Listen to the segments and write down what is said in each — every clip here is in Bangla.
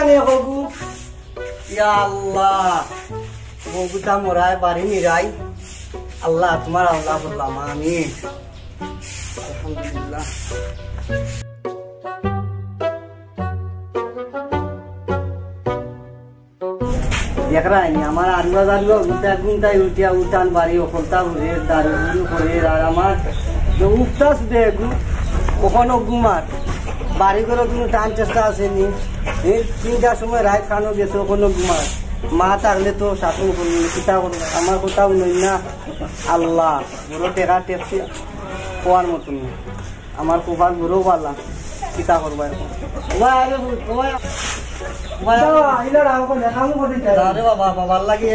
নে হগু ইয়া আল্লাহ বগুটা মোরায় বাড়ি নিরাই আল্লাহ তোমার আল্লাহ বললাম আমি আলহামদুলিল্লাহ देख रहा है हमारा आदिवास गुंता उठिया उठान बारी खोलता घुरे दारू करे और हमार जो उठतास देखू ওখানে ঘুমার বাড়ি করে কোনো টান চেষ্টা আসেনি এই 3টার সময় রাত খানো গেছে ওখানে ঘুমার মা থাকলে তো শাসন করবো চিন্তা করবো আমার কোথাও নই না আল্লাহ বড় টেকা টেপছি কোয়ার মতন আমার কোপার বড় পাল্লা চিন্তা করবো এখন বাবার লাগে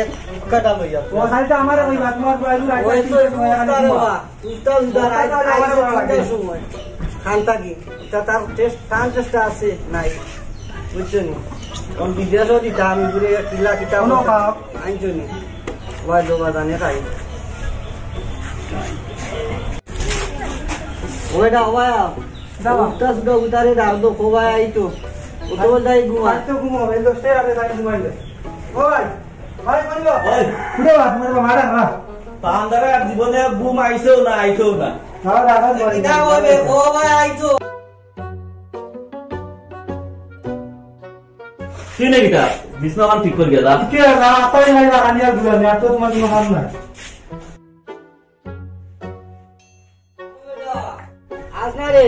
কাটা লইয়া খান থাকি তার টান চেষ্টা আছে নাই বুঝছো নি বিদেশও দিতা আমি ঘুরে কিলা কিতা আনছো নি ওয়াই লোবা জানে খাই ওইটা হওয়া উঠতা সুদ্ধা উতারে দাও তো কোবাই আইতো ওতো যাই ঘুমাই তো ঘুমাবে এলো সে আরে যাই ঘুমাইলে ওই ভাই বললো ওই কুড়ে বাত মারবা মারা না পান্দারে জীবনে ঘুম আইছো না আইছো না হ্যাঁ রাখা বলি না হবে ও ভাই আইছো কিনে গিটা বিছনাখান ঠিক করে গেলা কে না তাই নাই লাগানিয়া গুলা না তো তোমার কোনো কাম না আসনা রে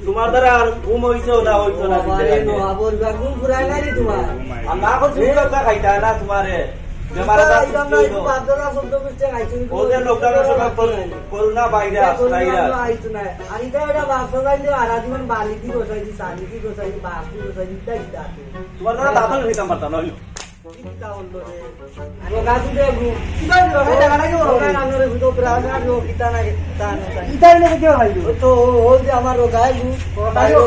তোমার দ্বারা আর ঘুম হইছো না হইছো না আরে নো আবর ঘুম পুরাই না রে তোমার আর না কোন সুযোগটা খাইতা না তোমারে বেমার দা তো বাদরা শব্দ করতে আইছো ওদের লকডাউনের সময় করোনা ভাইরাস আইছো না আর এটা বাসা যাইলে আর জীবন বালিটি বসাইছি সালিটি বসাইছি বাকি বসাইছি তাই দাতে তোমার দ্বারা দাদন হইতাম পারতা না চিন্তা হলো রে আমি গাছু দেখু কিবা দিও ভাই টাকা লাগে ওরা নানরে ভিতর প্রাণা রো কিতা না কিতা না কিতা না কে ভাইলো তো ও যে আমার রোগাই রোগা দিও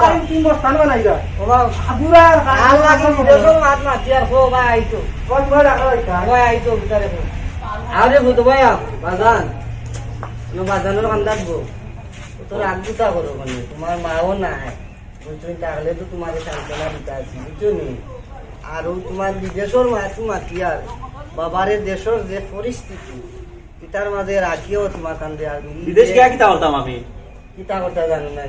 কারি তিন বস্তা না নাইগা বাবা আদুরা আর লাগি দেশো মাত না তিয়ার হো ভাই আইতো কোন ভাই রাখা ভাই আইতো ভিতরে আরে ভূত ভাইয়া বাজান নো বাজানোর কান্দাত গো তো রাগগুতা করো মানে তোমার মাও না বুঝছো তাহলে তো তোমারে সান্ত্বনা দিতে আছি বুঝছো নি আর তোমার বিদেশের মাতু মাতিয়ার বাবারে দেশের যে পরিস্থিতি পিতার মাঝে রাখিও তোমার কান্দে আর বিদেশ গিয়া কিতা করতাম আমি কিতা করতে জানো না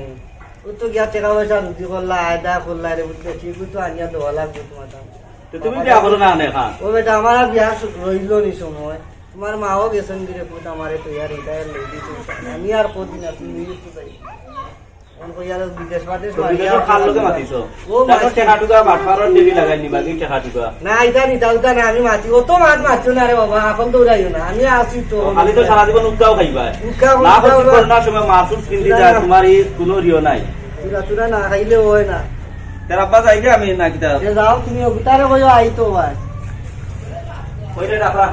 ও তো গিয়া টাকা পয়সা রুজি করলা আয়দা করলা রে বুঝতে ঠিক তো আনিয়া দেওয়া লাগবে তোমার তো তুমি বিয়া করো না আনে খান ও বেটা আমার বিয়া রইল নি সময় তোমার মাও গেছেন দিরে পুত আমারে তো ইয়ার এটা লই দিছে আমি আর কদিন আর তুমি তো চাই অনকো ইয়ার বিদেশ বাদেশ বিদেশ খাল লগে মাতিছো ও টাকা টাকা বাটফারর দেবি লাগাই নিবা কি টাকা টাকা না এটা নি দাউটা না আমি মাতি ও তো মাতছো না রে বাবা এখন তো উড়াইও না আমি আসি তো খালি তো সারা জীবন উদ্দাও খাইবা না করতে করোনার সময় মাসুল কিনতে যায় তোমার এই কোনো রিও নাই তুরা না খাইলে হয় না তেরা আব্বা যাইগে আমি না কিতা যাও তুমি ওটারে কইও আই তো ভাই কইরে রাখা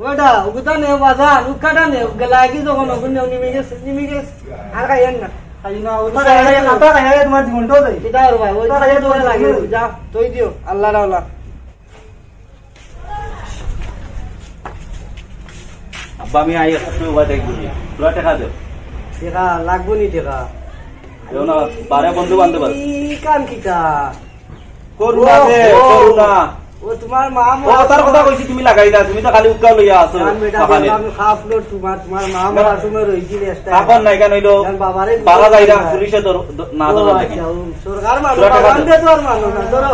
ওটা ওটা নে বাজার উকাটা নে গলাগি যখন ওগুন নিমি গেছে আর খাইয়েন না খাই না ওটা কাটা খাইয়ে তোমার জীবনটো দেই এটা আর ভাই ওটা খাইয়ে তোমার লাগে যা তুই দিও আল্লাহ রাওলা আব্বা আমি আই একটু ওয়া দেখবি তোরা টাকা দে টাকা লাগবো নি টাকা দেও না বারে বন্ধু বান্ধব কি কাম কিটা করুণা দে করুণা ও তোমার মা ও তার কথা কইছি তুমি লাগাই দাও তুমি তো খালি উক্কা লইয়া আছো বাবারে আমি খাফলো তোমার মা মারা সময় রইছিল এস্টা এখন নাই কেন হইলো বাবারে বাবা যাইরা পুলিশে তো না ধরো নাকি সরকার মানুষ বান্দে তোর মানুষ না ধরো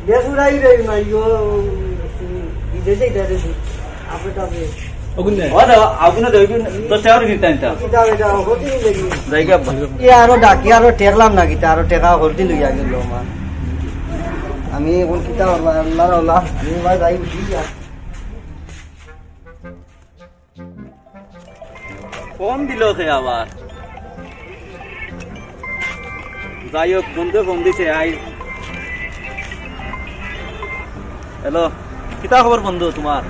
বেসুরাই রে না ইও বিদেশে গেছে আপেটাবে ওগুনে ওরা আগুনে দেই 10 টাকা দিতে আনতা কিটা এটা হতি লাগি জায়গা ই আরো ডাকি আরো টেরলাম না কিটা আরো টাকা হরতি লইয়া গেল মা আমি কোন কিতা আল্লাহ আল্লাহ আমি ভাই যাই দিয়া ফোন দিল সে আবার যাই হোক বন্ধু ফোন দিছে আই হ্যালো কিতা খবর বন্ধু তোমার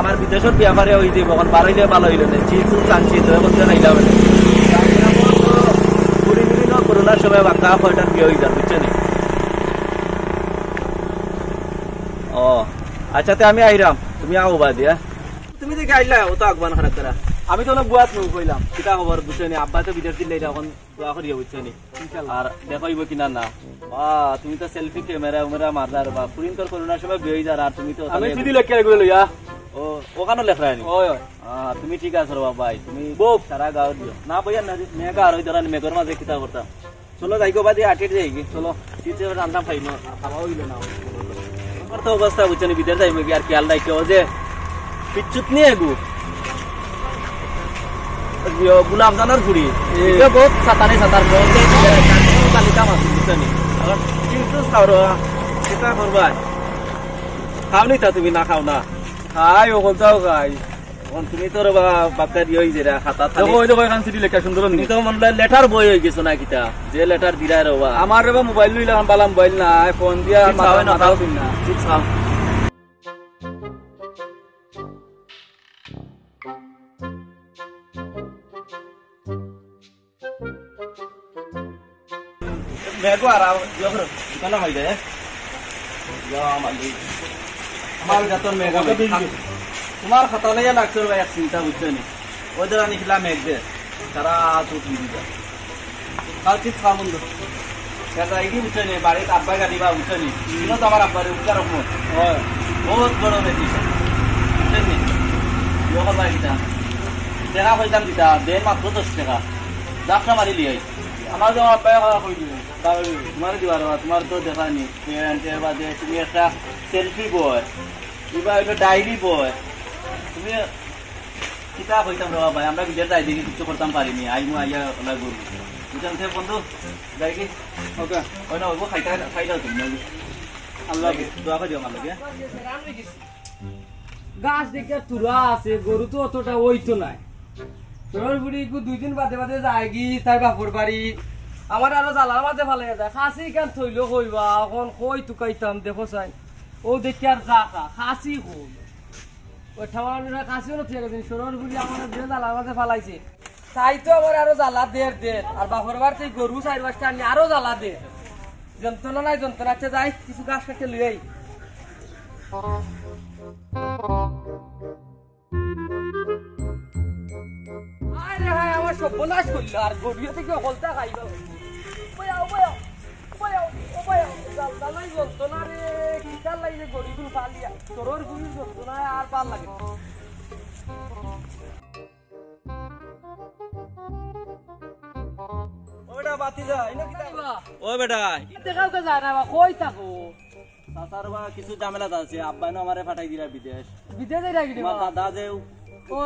আমার বিদেশের ব্যাপারে ওই যে কখন বাড়াইলে ভালো হইল টানছি করোনার সময় বাঁকা কয়টা বিয়ে হয়ে যান বুঝছেন ও আচ্ছা আমি আইরাম তুমি আও বা দিয়া তুমি যে গাইলা ও তো আগবান খারাপ করা আমি তো না বুয়াত নই কইলাম কিটা খবর বুঝছনি আব্বা তো বিদেশ দিলে এখন দোয়া করিয়া বুঝছনি আর দেখাইব কিনা না তুমি তো সেলফি ক্যামেরা উমেরা মারদার বা প্রিন্টার করোনার সময় বেই যার আর তুমি তো আমি সিডি লেখা করে লইয়া ও ওখানে লেখা নি ওই তুমি ঠিক আছে রে ভাই তুমি বক সারা গাও দিও না বইয়া না মেগা আর ওই ধরনের মেগর মাঝে কিটা করতাম চলো যাইগো বাদে আটেট যাইগি চলো তিতে রান্না খাইনো খাওয়া হইল না আমার তো অবস্থা বুঝছনি বিদেশ যাইব কি আর খেয়াল রাখিও যে পিচ্চুত নিয়ে গু গুলাম জানার ঘুরি এটা বহুত সাতানি সাতার তালিকা মাছ বুঝছনি এখন কিন্তু খাও রে কিটা করবা খাওনি তা তুমি না খাও না খাই ও যাও খাই তুমি তো বাপটা দিয়ে হই যেরা খাতা থাকে ওই তো কইখান সিডি লেখা সুন্দর নি তো মন লেটার বই হই গেছ না কিটা যে লেটার দিরাই রবা আমার রে মোবাইল লইলাম বালা মোবাইল না ফোন দিয়া মাথা না দাও দিন না ঠিক খাও মেগো আর ইয়র দোকান হই যায় ইয়া মালি আমার যতন মেগা তোমার খাতা লইয়া লাগছে ভাই এক চিন্তা বুঝছনি ওদের নিখলা মেঘ দে তারা তো দিদি যা কাল ঠিক খামুন দাদা এই বুঝছনি বাড়িতে আব্বা গাড়ি বা বুঝছনি ইনো তো আমার আব্বার উপকার রকম হয় বহুত বড় বেটি বুঝছনি ইয়ো ভাই কিটা দেখা কইতাম দিতা দেন মাত্র 10 টাকা যাত্রা মারি লিয়াই আমার তো আব্বা কই দিল তোমার দিবার তোমার তো দেখানি এর বাদে তুমি একটা সেলফি বয় কিবা একটা ডায়েরি বয় তুমি কিতা কইতাম রে ভাই আমরা বিদেশ যাই দেখি কিছু করতাম পারিনি আইমু আইয়া ওলা গরু বুঝান সে বন্ধু যাই কি ওকে ওই না ওগো খাইতা তুমি না আল্লাহ দোয়া করে দিও আমার লাগে গাছ দেখে তুরা আছে গরু তো অতটা ওইতো নাই তোর বুড়ি কো 2 দিন বাদে বাদে যায় কি তাই বাপর বাড়ি আমার আরো জ্বালার মাঝে ভালো যায় খাসি কেন থইলো কইবা এখন কই টুকাইতাম দেখো চাই ও দেখি আর যা খাসি কই ওই ঠাওয়ানোরা কাছেও ঠিক আছে সরোর বুড়ি আমার যে জ্বালার মাঝে ফালাইছে তাই তো আমার আরো জ্বালা দের আর বাপর বার থেকে গরু 4-5টা আনি আরো জ্বালা দে যন্ত্রণা নাই যন্ত্রণা আছে যাই কিছু গাছ কাটতে লই আই আরে হায় আমার সর্বনাশ করলো আর গরু থেকে হলতা খাইবা বয়াও জালদালাই যন্ত্রণা রে কিতার লাগে গরুগুলো ফালিয়া তোর গরুর যন্ত্রণা আর ভাল লাগে ওটা বাতি যা ইনো কিতা ও বেটা দেখাও কে যায় না বা কই থাকো সাসার বা কিছু ঝামেলা আছে আব্বা না আমারে ফাটাই দিরা বিদেশ বিদেশে রাখি দিবা দাদা যে ও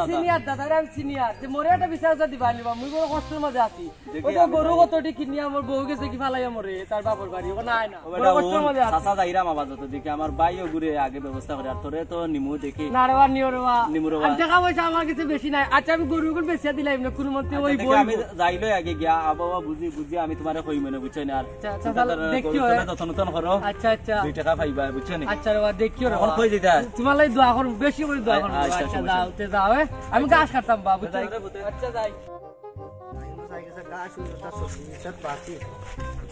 সিনিয়র দাদা আমি সিনিয়র যে মোরে একটা বিচার দিবা নিবা মুই বড় কষ্টের মধ্যে আছি ওই তো গরু কতটি কিনি আমার বউ গেছে কি ফালাইয়া মরে তার বাপর বাড়ি ও নাই না বড় কষ্টের মধ্যে আছি সাসা যাইরা মাবা যত দেখি আমার ভাইও ঘুরে আগে ব্যবস্থা করে আর তোরে তো নিমু দেখি না রে বা নিও রে বা আর টাকা পয়সা আমার কাছে বেশি নাই আচ্ছা আমি গরুগুলো বেচিয়া দিলাম না কোন মতে ওই বই আমি যাইলো আগে গিয়া আবাবা বুঝি আমি তোমারে কই মনে বুঝছই না আর দেখিও যতন করো আচ্ছা 2 টাকা পাইবা বুঝছনি আচ্ছা রে বা দেখিও রে এখন কই দিতা তোমার লাগি দোয়া করব বেশি করে দোয়া করব আচ্ছা যাও তে যাও আমি গাছ কাটতাম বাবু আচ্ছা যাই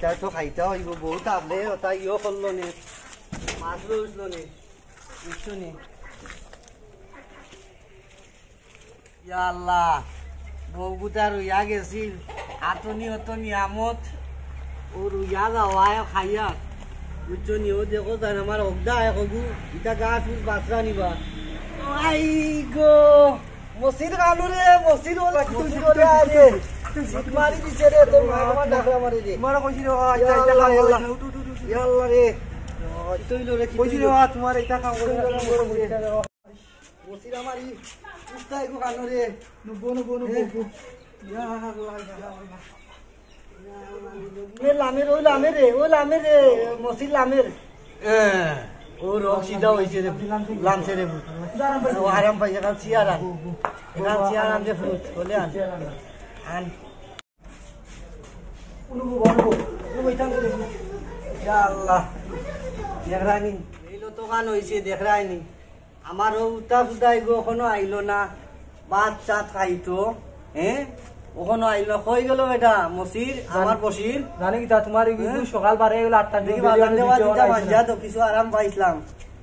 গাছ তো খাইতে হইব বহুত আবলে ওটা ইয়ে করলো নে মাছ উঠলো নে বুঝছো নি আল্লাহ বউগুতা রুইয়া গেছিল আতনি আমত ও রুইয়া যাওয়ায় খাইয়া বুঝছো নি ও দেখো তাই আমার অগদা কগু ইটা গাছ বাঁচরা নিবা আই গো মসির কালু রে মসির ওলা কি করে আরে জিত মারি দিছে রে তোর মা আমার ডাকলা মারি দে মারা কইছি রে আচ্ছা আল্লাহ আল্লাহ রে তুইলো রে কইছি রে তোমার এটা কাম করে মসির আমারি উস্তাই গো কালু রে নবো ইয়া আল্লাহ এ লামের রে মসির লামের ও রোগ সিধা হইছে রে লামছে রে ও আরাম পাইছে কাল চিয়ারা দে ফুট বলে আন উনুগো বলবো ও বইতাম করে ইয়া আল্লাহ দেখরানি এইলো তো কান হইছে দেখরানি আমার উতা সুদাই গো এখনো আইলো না ভাত চাত খাইতো ওখানে আইলো কই গেল এটা মসির আমার বসির জানি কি তা তোমার সকাল বারে 8টা দিকে বাজার দেওয়া দিতা বাজা তো কিছু আরাম পাইছিলাম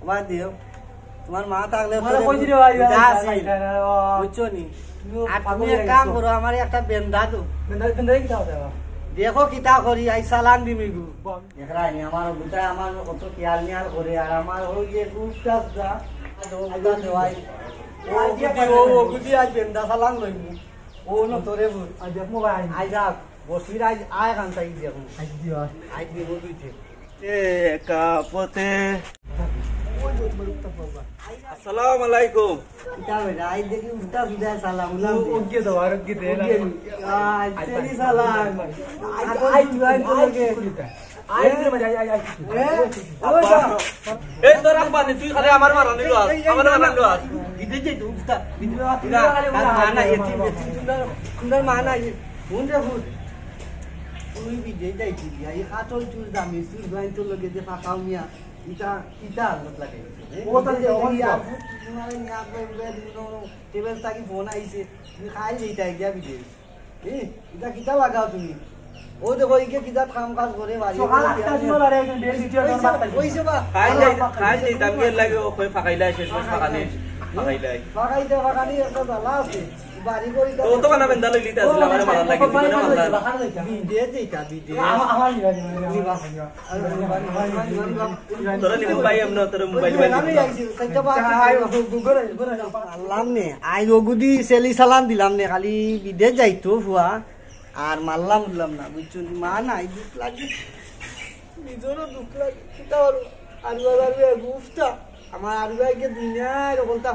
আমার দিও তোমার মা থাকলে মানে কই দিলে ভাই বুঝছো নি আর তুমি এক কাম করো আমার একটা বেন্দা তো দেখো কিতা করি আই সালান দিমি গু দেখরা নি আমার বুটা আমার কত খেয়াল নিয়াল করে আর আমার ওই যে কুস্তা দা আইবা দেওয়াই ও গুদি আজ বেন্দা সালান লইমু ও ন তোরে বল আজ দেখমু ভাই আই যা বসির আজ আয় কান তাই দেখো আজ দিও আজ দিব দুইতে এ কাপতে আসসালামু আলাইকুম কিতা বেটা আই দেখি উল্টা সুদা সালাম উলাম ওকে দাও আর কি দে না আজ তেরি সালাম আই জুয়ান তো লগে আই দিলে মানে আই এই তোর আব্বানি তুই খালি আমার মারানি লস আমার মারানি লস বিদে যে উস্তা বিদে মানা এতি সুন্দর মানা হুন্ডে ফুট তুই বিদে যাইতি আই হাতল চুল দামি চুল জুয়ান তো লগে যে ফাকাও মিয়া ইটা ইটা আলত লাগে ও তো যে ওই তোমারে নিয়া কই দিনো টেবিল তাকি ফোন আইছে তুমি খাই যেটা গিয়া বিদে ইটা কিটা লাগাও তুমি ও দেখো ইকে কিটা কাম কাজ করে বাড়ি সকাল 8টা দিন লারে একদম বেল দিতে কইছে বা খাই যাই তামগে লাগে ও কই ফাকাইলাই শেষ ফাকানি ফাকাইলাই বাগাইতে বাগানি একটা বালা আছে বাড়ি করি তো তো কানা বেন্দা লইলিতে আসলে আমার মারার লাগে জীবনে মারলা বিদে যেটা বিদে আমার তোরা নি মোবাইল এমন তোর মোবাইল আমি আইছি কইতে বা আল্লাহ নে আই রগুদি সেলি সালান দিলাম নে খালি বিদে যাইতো ফুয়া আর মারলাম উঠলাম না বুঝছো মা নাই দুঃখ লাগে নিজেরও দুঃখ লাগে সেটা আর গুফটা আমার আর ভাইকে দুনিয়ায় রকমটা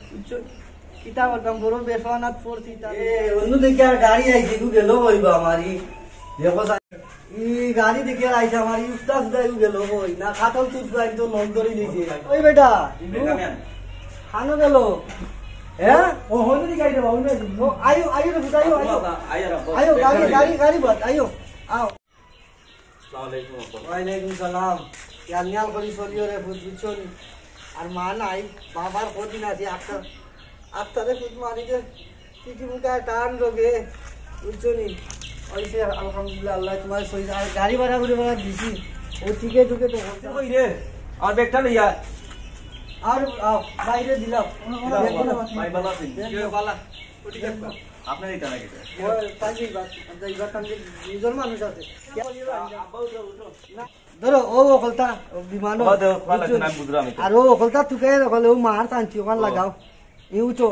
বুঝছো কিতা করতাম বড় বেফানাত পড়ছি অন্য দেখে আর গাড়ি আইছে গেল হইব আমারই দেখো এই গাড়ি দেখে আইছে আমার উস্তা সুদা গেল হই না খাতল তুই তো নল ধরে নিয়েছে ওই বেটা খানো গেল হ্যাঁ ও হইনি দি গাইতে বাবু না আয়ো আয়ো রে বুঝাইও আয়ো গাড়ি বাদ আয়ো আও আসসালামু আলাইকুম ওয়ালাইকুম সালাম ইয়াল করি চলিও রে বুঝছো আর মা নাই বাবার কদিন আছে আত্মারে খুদ মারি যে চিঠি মুখা টান রোগে বুঝছো নি ওইসে আলহামদুলিল্লাহ আল্লাহ তোমার সই আর গাড়ি ভাড়া করে দিছি ও ঠিকই ঢুকে তো কই রে আর ব্যাগটা লইয়া আর বাইরে দিলাম ভাই বালা আছেন কে বালা ঠিক আছে আপনার এটা নাকি নিজের মানুষ আছে আব্বা উঠো ধরো ও ওখলতা বিমান ও দেখো ভালো আছে না বুঝলাম আর ও ওখলতা তুকে ওখানে ও মার টানছি ওখানে লাগাও ইউটো